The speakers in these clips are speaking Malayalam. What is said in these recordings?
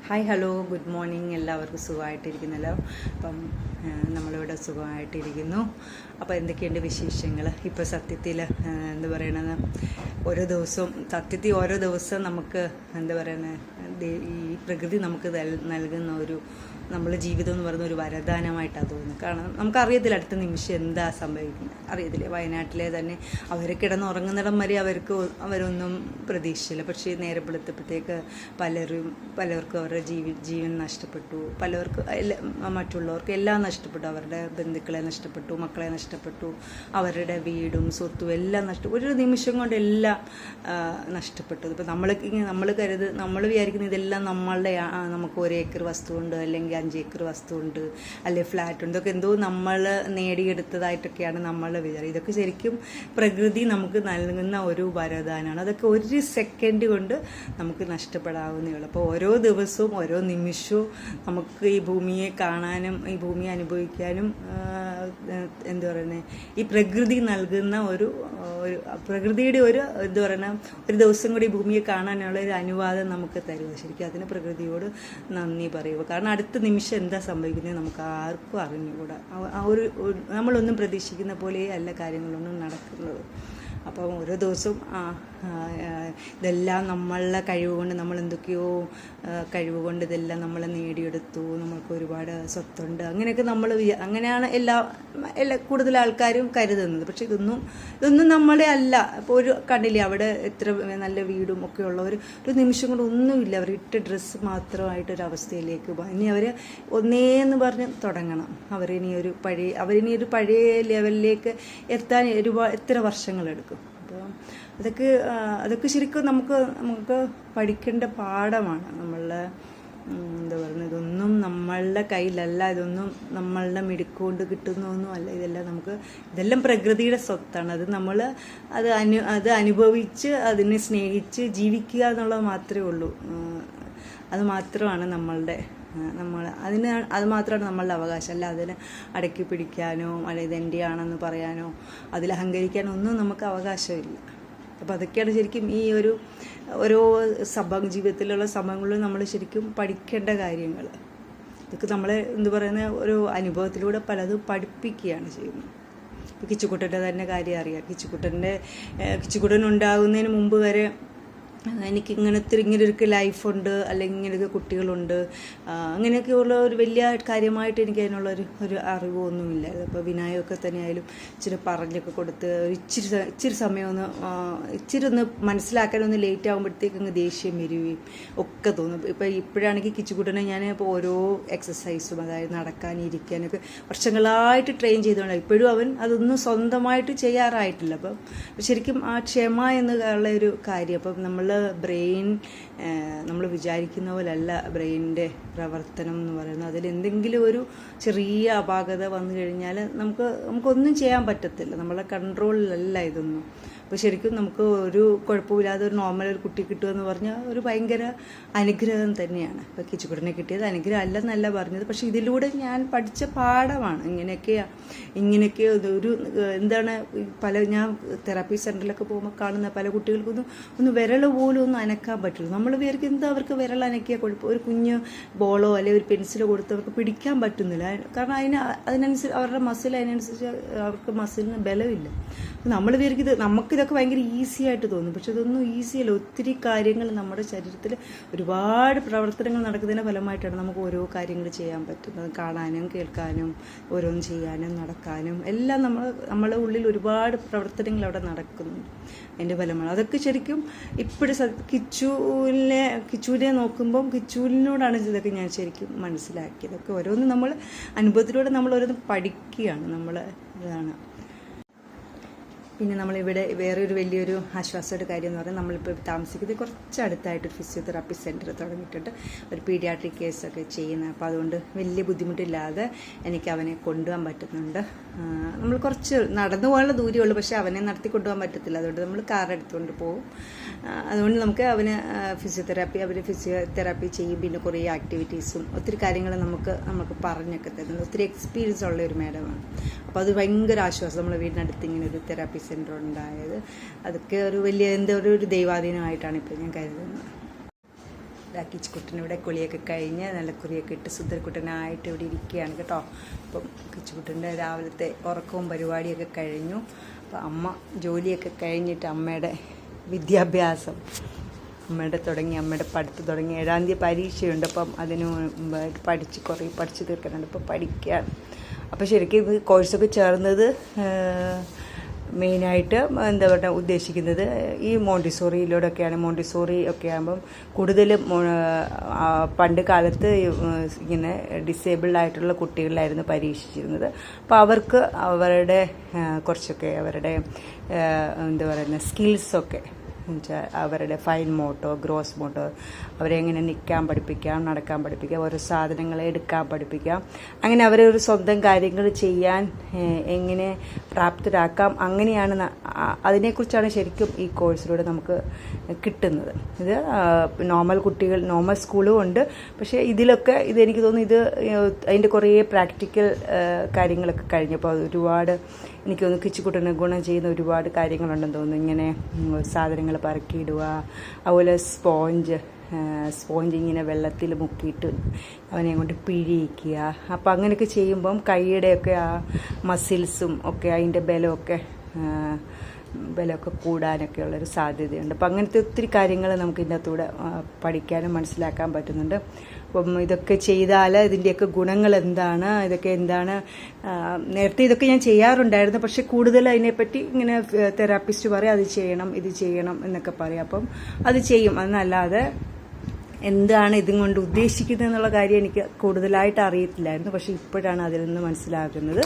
Hi hello good morning. എല്ലാവർക്കും സുഖമായിട്ടിരിക്കുന്നല്ലോ. അപ്പം നമ്മളിവിടെ സുഖമായിട്ടിരിക്കുന്നു. അപ്പോൾ എന്തൊക്കെയുണ്ട് വിശേഷങ്ങൾ? ഇപ്പോൾ സത്യത്തിൽ എന്താ പറയണത്, ഓരോ ദിവസം നമുക്ക് എന്താ പറയുന്നത്, ഈ പ്രകൃതി നമുക്ക് നൽകുന്ന നമ്മുടെ ജീവിതം എന്ന് പറയുന്ന ഒരു വരദാനമായിട്ടാണ് തോന്നുന്നത്. കാരണം നമുക്കറിയത്തില്ല അടുത്ത നിമിഷം എന്താ സംഭവിക്കുന്നത്, അറിയത്തില്ല. വയനാട്ടിലെ തന്നെ അവർ കിടന്നുറങ്ങുന്നിടം വരെ അവരൊന്നും പ്രതീക്ഷിച്ചില്ല. പക്ഷേ നേരെ വെളുത്തപ്പോഴത്തേക്ക് പലർക്കും അവരുടെ ജീവൻ നഷ്ടപ്പെട്ടു, മറ്റുള്ളവർക്ക് എല്ലാം നഷ്ടപ്പെട്ടു. അവരുടെ ബന്ധുക്കളെ നഷ്ടപ്പെട്ടു, മക്കളെ നഷ്ടപ്പെട്ടു, അവരുടെ വീടും സ്വത്തും എല്ലാം നഷ്ടപ്പെട്ടു. ഒരു നിമിഷം കൊണ്ട് എല്ലാം നഷ്ടപ്പെട്ടു. ഇപ്പം നമ്മൾ വിചാരിക്കുന്ന ഇതെല്ലാം നമുക്ക് 1 ഏക്കർ വസ്തുവുണ്ട്, അല്ലെങ്കിൽ 5 ഏക്കർ വസ്തുവുണ്ട്, അല്ലെങ്കിൽ ഫ്ലാറ്റ് ഉണ്ട്, ഇതൊക്കെ എന്തോ നമ്മൾ നേടിയെടുത്തതായിട്ടൊക്കെയാണ് നമ്മൾ വിചാരം. ഇതൊക്കെ ശരിക്കും പ്രകൃതി നമുക്ക് നൽകുന്ന ഒരു വരദാനമാണ്. അതൊക്കെ 1 സെക്കൻഡ് കൊണ്ട് നമുക്ക് നഷ്ടപ്പെടാവുന്നേ ഉള്ളൂ. അപ്പോൾ ഓരോ ദിവസവും ഓരോ നിമിഷവും നമുക്ക് ഈ ഭൂമിയെ കാണാനും ഈ ഭൂമിയെ അനുഭവിക്കാനും എന്താ പറയുന്നത്, ഈ പ്രകൃതി നൽകുന്ന പ്രകൃതിയുടെ എന്താ പറയുക, ഒരു ദിവസം കൂടി ഈ ഭൂമിയെ കാണാനുള്ള ഒരു അനുവാദം നമുക്ക് തരുക. ശരിക്കും അതിന് പ്രകൃതിയോട് നന്ദി പറയുക. കാരണം അടുത്ത നിമിഷം എന്താ സംഭവിക്കുന്നത് നമുക്ക് ആർക്കും അറിഞ്ഞുകൂടാ. നമ്മളൊന്നും പ്രതീക്ഷിക്കുന്ന പോലെ അല്ല കാര്യങ്ങളൊന്നും നടക്കുന്നത്. അപ്പം ഓരോ ദിവസവും ഇതെല്ലാം നമ്മളുടെ കഴിവുകൊണ്ട് നമ്മൾ എന്തൊക്കെയോ കഴിവുകൊണ്ട് ഇതെല്ലാം നമ്മൾ നേടിയെടുത്തു, നമ്മൾക്ക് ഒരുപാട് സ്വത്തുണ്ട്, അങ്ങനെയൊക്കെ അങ്ങനെയാണ് എല്ലാ കൂടുതൽ ആൾക്കാരും കരുതുന്നത്. പക്ഷെ ഇതൊന്നും നമ്മളെ അല്ല. ഇപ്പോൾ കണ്ടില്ലേ, അവിടെ എത്ര നല്ല വീടും ഒക്കെ ഉള്ളവർ ഒരു നിമിഷം കൊണ്ട് ഒന്നുമില്ല, അവർ ഇട്ട ഡ്രസ്സ് മാത്രമായിട്ടൊരവസ്ഥയിലേക്ക് ഇനി അവർ ഒന്നേന്ന് പറഞ്ഞ് തുടങ്ങണം. അവരിനി ഒരു പഴയ ലെവലിലേക്ക് എത്താൻ എത്ര വർഷങ്ങളെടുക്കും. അപ്പോൾ അതൊക്കെ ശരിക്കും നമുക്ക് പഠിക്കേണ്ട പാഠമാണ്. എന്താ പറയുന്നത്, ഇതൊന്നും നമ്മളുടെ കയ്യിലല്ല, ഇതൊന്നും നമ്മളുടെ മിടുക്കുകൊണ്ട് കിട്ടുന്നൊന്നും അല്ല. ഇതെല്ലാം പ്രകൃതിയുടെ സ്വത്താണ്. അത് അനുഭവിച്ച് അതിനെ സ്നേഹിച്ച് ജീവിക്കുക എന്നുള്ളത് മാത്രമേ ഉള്ളൂ. അത് മാത്രമാണ് അത് മാത്രമാണ് നമ്മളുടെ അവകാശം. അല്ല അതിനെ അടക്കി പിടിക്കാനോ അല്ലെങ്കിൽ ഇതെൻ്റെയാണെന്ന് പറയാനോ അതിൽ അഹങ്കരിക്കാനോ ഒന്നും നമുക്ക് അവകാശമില്ല. അപ്പോൾ അതൊക്കെയാണ് ശരിക്കും ഈ ഓരോ ജീവിതത്തിലുള്ള സംഭവങ്ങളിലും നമ്മൾ ശരിക്കും പഠിക്കേണ്ട കാര്യങ്ങൾ. ഇതൊക്കെ നമ്മളെ എന്താ പറയുന്നത്, ഒരു അനുഭവത്തിലൂടെ പലതും പഠിപ്പിക്കുകയാണ് ചെയ്യുന്നത്. ഇപ്പോൾ കിച്ചുക്കുട്ടൻ്റെ തന്നെ കാര്യം അറിയാം. കിച്ചുക്കുട്ടൻ ഉണ്ടാകുന്നതിന് മുമ്പ് വരെ എനിക്ക് ഇങ്ങനൊരു ലൈഫുണ്ട്, അല്ലെങ്കിൽ ഇങ്ങനെയൊക്കെ കുട്ടികളുണ്ട്, അങ്ങനെയൊക്കെയുള്ള ഒരു വലിയ കാര്യമായിട്ട് എനിക്ക് അതിനുള്ളൊരു അറിവൊന്നുമില്ല. അപ്പോൾ വിനായൊക്കെ തന്നെ ആയാലും ഇച്ചിരി പറഞ്ഞൊക്കെ കൊടുത്ത് ഇച്ചിരി സമയം ഒന്ന് മനസ്സിലാക്കാനൊന്ന് ലേറ്റ് ആകുമ്പോഴത്തേക്ക് അങ്ങ് ദേഷ്യം വരികയും ഒക്കെ തോന്നും. ഇപ്പോഴാണെങ്കിൽ കിച്ചുകുട്ടനെ ഞാൻ ഇപ്പോൾ ഓരോ എക്സസൈസും, അതായത് നടക്കാനും ഇരിക്കാനൊക്കെ വർഷങ്ങളായിട്ട് ട്രെയിൻ ചെയ്തുകൊണ്ട് ഇപ്പോഴും അവൻ അതൊന്നും സ്വന്തമായിട്ട് ചെയ്യാറായിട്ടില്ല. അപ്പം ശരിക്കും ആ ക്ഷമ എന്നുള്ള ഒരു കാര്യം, അപ്പം നമ്മൾ വിചാരിക്കുന്ന പോലല്ല ബ്രെയിനിൻ്റെ പ്രവർത്തനം എന്ന് പറയുന്നത്. അതിലെന്തെങ്കിലും ഒരു ചെറിയ അപാകത വന്നു കഴിഞ്ഞാൽ നമുക്കൊന്നും ചെയ്യാൻ പറ്റത്തില്ല. നമ്മളെ കൺട്രോളിലല്ല ഇതൊന്നും. അപ്പോൾ ശരിക്കും നമുക്ക് ഒരു കുഴപ്പമില്ലാതെ ഒരു നോർമൽ ഒരു കുട്ടി കിട്ടുമെന്ന് പറഞ്ഞാൽ ഒരു ഭയങ്കര അനുഗ്രഹം തന്നെയാണ്. ഇപ്പോൾ കിച്ചുക്കുട്ടനെ കിട്ടിയത് അനുഗ്രഹം അല്ലെന്നല്ല പറഞ്ഞത്, പക്ഷെ ഇതിലൂടെ ഞാൻ പഠിച്ച പാഠമാണ്. ഇങ്ങനെയൊക്കെ എന്താണ്, ഞാൻ തെറാപ്പി സെൻറ്ററിലൊക്കെ പോകുമ്പോൾ കാണുന്ന പല കുട്ടികൾക്കൊന്നും വിരൽ പോലും ഒന്നും അനക്കാൻ പറ്റില്ല. നമ്മൾ വിചാരിക്കും എന്താ അവർക്ക് വിരൽ അനക്കിയാൽ കുഴപ്പം, ഒരു കുഞ്ഞ് ബോളോ അല്ലെങ്കിൽ ഒരു പെൻസിലോ കൊടുത്ത് അവർക്ക് പിടിക്കാൻ പറ്റുന്നില്ല. കാരണം അതിനനുസരിച്ച് അവരുടെ അതിനനുസരിച്ച് അവർക്ക് മസിലിന് ബലമില്ല. നമ്മൾ വിചാരിക്കുന്നത് നമുക്കിതൊക്കെ ഭയങ്കര ഈസി ആയിട്ട് തോന്നും, പക്ഷെ ഇതൊന്നും ഈസിയല്ല. ഒത്തിരി കാര്യങ്ങൾ നമ്മുടെ ശരീരത്തിൽ ഒരുപാട് പ്രവർത്തനങ്ങൾ നടക്കുന്നതിൻ്റെ ഫലമായിട്ടാണ് നമുക്ക് ഓരോ കാര്യങ്ങൾ ചെയ്യാൻ പറ്റുന്നത്. കാണാനും കേൾക്കാനും ഓരോന്നും ചെയ്യാനും നടക്കാനും എല്ലാം നമ്മളെ ഉള്ളിൽ ഒരുപാട് പ്രവർത്തനങ്ങൾ അവിടെ നടക്കുന്നുണ്ട്. അതിൻ്റെ ഫലമാണ് അതൊക്കെ. ശരിക്കും ഇപ്പോഴും കിച്ചുവിനെ നോക്കുമ്പം കിച്ചുവിനോടാണ് ഇതൊക്കെ ഞാൻ ശരിക്കും മനസ്സിലാക്കിയത്. ഇതൊക്കെ ഓരോന്നും നമ്മൾ അനുഭവത്തിലൂടെ നമ്മൾ ഓരോന്നും പഠിക്കുകയാണ്. ഇതാണ്. പിന്നെ നമ്മളിവിടെ വേറൊരു വലിയൊരു ആശ്വാസയുടെ കാര്യം എന്ന് പറഞ്ഞാൽ, നമ്മളിപ്പോൾ താമസിക്കുന്നത് കുറച്ചടുത്തായിട്ടൊരു ഫിസിയോതെറാപ്പി സെൻറ്റർ തുടങ്ങിയിട്ടുണ്ട്. ഒരു പീഡിയാട്രിക് കേസൊക്കെ ചെയ്യുന്നത്. അപ്പോൾ അതുകൊണ്ട് വലിയ ബുദ്ധിമുട്ടില്ലാതെ എനിക്ക് അവനെ കൊണ്ടുപോകാൻ പറ്റുന്നുണ്ട്. നമ്മൾ കുറച്ച് നടന്നു പോകാനുള്ള ദൂരമുള്ളൂ, പക്ഷേ അവനെ നടത്തി കൊണ്ടുപോകാൻ പറ്റത്തില്ല. അതുകൊണ്ട് നമ്മൾ കാർ എടുത്തുകൊണ്ട് പോകും. അതുകൊണ്ട് നമുക്ക് ഫിസിയോതെറാപ്പി ചെയ്യും. പിന്നെ കുറേ ആക്ടിവിറ്റീസും ഒത്തിരി കാര്യങ്ങൾ നമുക്ക് പറഞ്ഞൊക്കെ തരുന്നത്. ഒത്തിരി എക്സ്പീരിയൻസ് ഉള്ള ഒരു മാഡമാണ്. അപ്പോൾ അത് ഭയങ്കര ആശ്വാസം. നമ്മൾ വീടിനടുത്ത് ഇങ്ങനെ ഒരു തെറാപ്പി സെൻറ്റർ ഉണ്ടായത്. അതൊക്കെ ഒരു വലിയ ഒരു ദൈവാധീനമായിട്ടാണ് ഇപ്പോൾ ഞാൻ കരുതുന്നത്. കിച്ചുകുട്ടനിവിടെ കുളിയൊക്കെ കഴിഞ്ഞ് നല്ല കുറിയൊക്കെ ഇട്ട് സുന്ദരക്കുട്ടനായിട്ട് ഇവിടെ ഇരിക്കുകയാണ് കേട്ടോ. അപ്പം കിച്ചുകുട്ടൻ്റെ രാവിലത്തെ ഉറക്കവും പരിപാടിയൊക്കെ കഴിഞ്ഞു. അപ്പം അമ്മ ജോലിയൊക്കെ കഴിഞ്ഞിട്ട് അമ്മയുടെ വിദ്യാഭ്യാസം അമ്മയുടെ പഠിത്തം തുടങ്ങി. 7-ാം തീയതി പരീക്ഷയുണ്ട്. അപ്പം അതിന് പഠിച്ച് തീർക്കാനുണ്ട്. ഇപ്പം പഠിക്കാൻ അപ്പോൾ ശരിക്കും ഇത് കോഴ്സൊക്കെ ചേർന്നത് മെയിനായിട്ട് എന്താ പറയുക ഉദ്ദേശിക്കുന്നത് ഈ മോണ്ടിസോറിയിലൂടെയൊക്കെയാണ്. മോണ്ടിസോറി ഒക്കെ ആകുമ്പം കൂടുതലും പണ്ട് കാലത്ത് ഇങ്ങനെ ഡിസേബിൾഡ് ആയിട്ടുള്ള കുട്ടികളിലായിരുന്നു പരീക്ഷിച്ചിരുന്നത്. അപ്പോൾ അവർക്ക് അവരുടെ കുറച്ചൊക്കെ അവരുടെ എന്താ പറയുന്ന സ്കിൽസൊക്കെ എന്നുവെച്ചാൽ അവരുടെ ഫൈൻ മോട്ടോ ഗ്രോസ് മോട്ടോ അവരെ എങ്ങനെ നിൽക്കാൻ പഠിപ്പിക്കാം, നടക്കാൻ പഠിപ്പിക്കാം, ഓരോ സാധനങ്ങളെ എടുക്കാൻ പഠിപ്പിക്കാം, അങ്ങനെ അവരെ ഒരു സ്വന്തം കാര്യങ്ങൾ ചെയ്യാൻ എങ്ങനെ പ്രാപ്തരാക്കാം, അങ്ങനെയാണ് അതിനെക്കുറിച്ചാണ് ശരിക്കും ഈ കോഴ്സിലൂടെ നമുക്ക് കിട്ടുന്നത്. ഇത് നോർമൽ സ്കൂളും ഉണ്ട്. പക്ഷേ ഇതെനിക്ക് തോന്നുന്നു അതിൻ്റെ കുറേ പ്രാക്ടിക്കൽ കാര്യങ്ങളൊക്കെ കഴിഞ്ഞപ്പോൾ ഒരുപാട് എനിക്ക് തോന്നുന്നു കിച്ചുകുട്ടനെ ഗുണം ചെയ്യുന്ന ഒരുപാട് കാര്യങ്ങളുണ്ടെന്ന് തോന്നുന്നു. ഇങ്ങനെ സാധനങ്ങൾ പറക്കിയിടുക, അതുപോലെ സ്പോഞ്ച് ഇങ്ങനെ വെള്ളത്തിൽ മുക്കിയിട്ട് അവനെ കൊണ്ട് പിഴിയിക്കുക. അപ്പോൾ അങ്ങനെയൊക്കെ ചെയ്യുമ്പം കൈയുടെയൊക്കെ ആ മസിൽസും ഒക്കെ അതിൻ്റെ ബലമൊക്കെ കൂടാനൊക്കെ ഉള്ളൊരു സാധ്യതയുണ്ട്. അപ്പം അങ്ങനത്തെ ഒത്തിരി കാര്യങ്ങൾ നമുക്ക് ഇതിൻ്റെ അകത്തൂടെ പഠിക്കാനും മനസ്സിലാക്കാൻ പറ്റുന്നുണ്ട്. അപ്പം ഇതൊക്കെ ചെയ്താൽ ഇതിൻ്റെയൊക്കെ ഗുണങ്ങൾ എന്താണ്, നേരത്തെ ഇതൊക്കെ ഞാൻ ചെയ്യാറുണ്ടായിരുന്നു. പക്ഷെ കൂടുതൽ അതിനെപ്പറ്റി ഇങ്ങനെ തെറാപ്പിസ്റ്റ് പറയും അത് ചെയ്യണം ഇത് ചെയ്യണം എന്നൊക്കെ പറയും. അപ്പം അത് ചെയ്യും. എന്നല്ലാതെ എന്താണ് ഇതും കൊണ്ട് ഉദ്ദേശിക്കുന്നത് എന്നുള്ള കാര്യം എനിക്ക് കൂടുതലായിട്ട് അറിയത്തില്ലായിരുന്നു. പക്ഷേ ഇപ്പോഴാണ് അതിൽ നിന്ന് മനസ്സിലാക്കുന്നത്.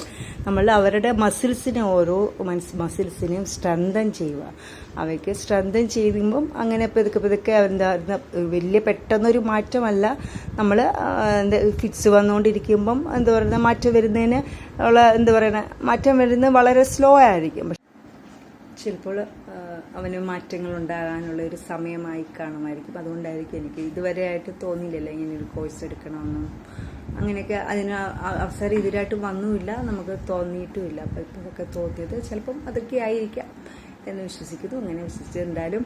നമ്മൾ അവരുടെ മസിൽസിനെയും സ്ട്രെങ്തൻ ചെയ്യുക. അവയ്ക്ക് സ്ട്രെങ്തൻ ചെയ്യുമ്പം അങ്ങനെ പതുക്കെ എന്താ വലിയ പെട്ടെന്നൊരു മാറ്റമല്ല. നമ്മൾ ഫിറ്റ്സ് വന്നുകൊണ്ടിരിക്കുമ്പം എന്താ പറയുക മാറ്റം വരുന്നതിന് മാറ്റം വരുന്നത് വളരെ സ്ലോ ആയിരിക്കും. ചിലപ്പോൾ അവന് മാറ്റങ്ങൾ ഉണ്ടാകാനുള്ള ഒരു സമയമായി കാണുമായിരിക്കും. അതുകൊണ്ടായിരിക്കും എനിക്ക് ഇതുവരെയായിട്ട് തോന്നിയില്ലല്ലോ ഇങ്ങനെ ഒരു കോഴ്സ് എടുക്കണമെന്നും. അങ്ങനെയൊക്കെ അതിന് അവസരം ഇതിലായിട്ട് വന്നുമില്ല, നമുക്ക് തോന്നിയിട്ടുമില്ല. അപ്പോൾ ഇപ്പോഴൊക്കെ തോന്നിയത് ചിലപ്പം അതൊക്കെ ആയിരിക്കാം എന്ന് വിശ്വസിക്കുന്നു. അങ്ങനെ വിശ്വസിച്ച് എന്തായാലും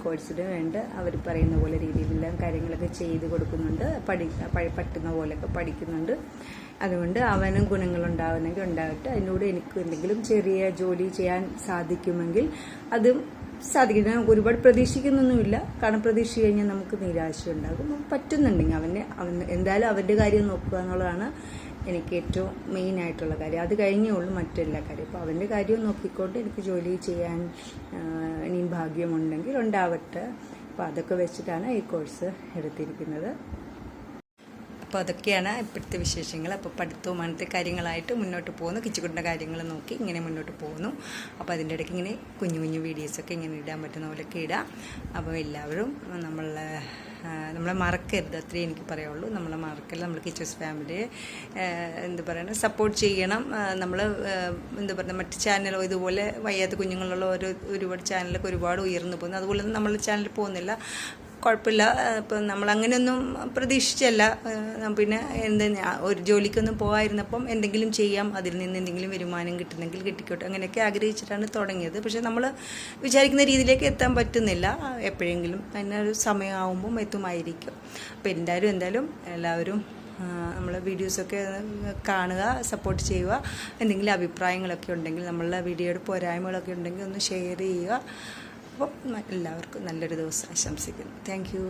കോഴ്സിന് വേണ്ട അവർ പറയുന്ന പോലെ രീതിയിലെല്ലാം കാര്യങ്ങളൊക്കെ ചെയ്ത് കൊടുക്കുന്നുണ്ട്. പറ്റുന്ന പോലെയൊക്കെ പഠിക്കുന്നുണ്ട്. അതുകൊണ്ട് അവനും ഗുണങ്ങളുണ്ടാവുന്നെങ്കിൽ ഉണ്ടാകട്ടെ. അതിനോട് എനിക്ക് എന്തെങ്കിലും ചെറിയ ജോലി ചെയ്യാൻ സാധിക്കുമെങ്കിൽ അതും സാധിക്കും. ഞാൻ ഒരുപാട് പ്രതീക്ഷിക്കുന്നൊന്നുമില്ല. കാരണം പ്രതീക്ഷ കഴിഞ്ഞാൽ നമുക്ക് നിരാശ ഉണ്ടാകും. പറ്റുന്നുണ്ടെങ്കിൽ അവൻ എന്തായാലും അവൻ്റെ കാര്യം നോക്കുക എന്നുള്ളതാണ് എനിക്ക് ഏറ്റവും മെയിൻ ആയിട്ടുള്ള കാര്യം. അത് കഴിഞ്ഞേ ഉള്ളൂ മറ്റെല്ലാ കാര്യം. അപ്പോൾ അവൻ്റെ കാര്യം നോക്കിക്കൊണ്ട് എനിക്ക് ജോലി ചെയ്യാൻ ഇനിയും ഭാഗ്യമുണ്ടെങ്കിൽ ഉണ്ടാവട്ടെ. അപ്പോൾ അതൊക്കെ വെച്ചിട്ടാണ് ഈ കോഴ്സ് എടുത്തിരിക്കുന്നത്. അപ്പോൾ അതൊക്കെയാണ് ഇപ്പോഴത്തെ വിശേഷങ്ങൾ. അപ്പോൾ പഠിത്തവും അങ്ങനത്തെ കാര്യങ്ങളായിട്ട് മുന്നോട്ട് പോകുന്നു. കിച്ചുകുട്ടൻ്റെ കാര്യങ്ങൾ നോക്കി ഇങ്ങനെ മുന്നോട്ട് പോകുന്നു. അപ്പോൾ അതിൻ്റെ ഇടയ്ക്ക് ഇങ്ങനെ കുഞ്ഞു വീഡിയോസൊക്കെ ഇങ്ങനെ ഇടാൻ പറ്റുന്ന പോലെയൊക്കെ ഇടാം. അപ്പോൾ എല്ലാവരും നമ്മളെ മറക്കരുത്, അത്രേ എനിക്ക് പറയുള്ളൂ. നമ്മളെ മറക്കല്ല. നമ്മൾ കിച്ചൂസ് ഫാമിലിയെ സപ്പോർട്ട് ചെയ്യണം. നമ്മൾ മറ്റ് ചാനലോ ഇതുപോലെ വയ്യാത്ത കുഞ്ഞുങ്ങളുള്ള ഒരുപാട് ചാനലൊക്കെ ഒരുപാട് ഉയർന്നു പോകുന്നു. അതുപോലെ നമ്മളുടെ ചാനൽ പോകുന്നില്ല, കുഴപ്പമില്ല. ഇപ്പം നമ്മളങ്ങനെയൊന്നും പ്രതീക്ഷിച്ചല്ല. പിന്നെ ഒരു ജോലിക്കൊന്നും പോകാതിരുന്നപ്പം എന്തെങ്കിലും ചെയ്യാം, അതിൽ നിന്ന് എന്തെങ്കിലും വരുമാനം കിട്ടുന്നെങ്കിൽ കിട്ടിക്കോട്ടെ, അങ്ങനെയൊക്കെ ആഗ്രഹിച്ചിട്ടാണ് തുടങ്ങിയത്. പക്ഷേ നമ്മൾ വിചാരിക്കുന്ന രീതിയിലേക്ക് എത്താൻ പറ്റുന്നില്ല. എപ്പോഴെങ്കിലും അതിനൊരു സമയമാകുമ്പം എത്തുമായിരിക്കും. അപ്പോൾ എന്തായാലും എല്ലാവരും നമ്മളെ വീഡിയോസൊക്കെ കാണുക, സപ്പോർട്ട് ചെയ്യുക. എന്തെങ്കിലും അഭിപ്രായങ്ങളൊക്കെ ഉണ്ടെങ്കിൽ നമ്മളുടെ വീഡിയോയുടെ പോരായ്മകളൊക്കെ ഉണ്ടെങ്കിൽ ഒന്ന് ഷെയർ ചെയ്യുക. അപ്പം എല്ലാവർക്കും നല്ലൊരു ദിവസം ആശംസിക്കുന്നു. Thank you.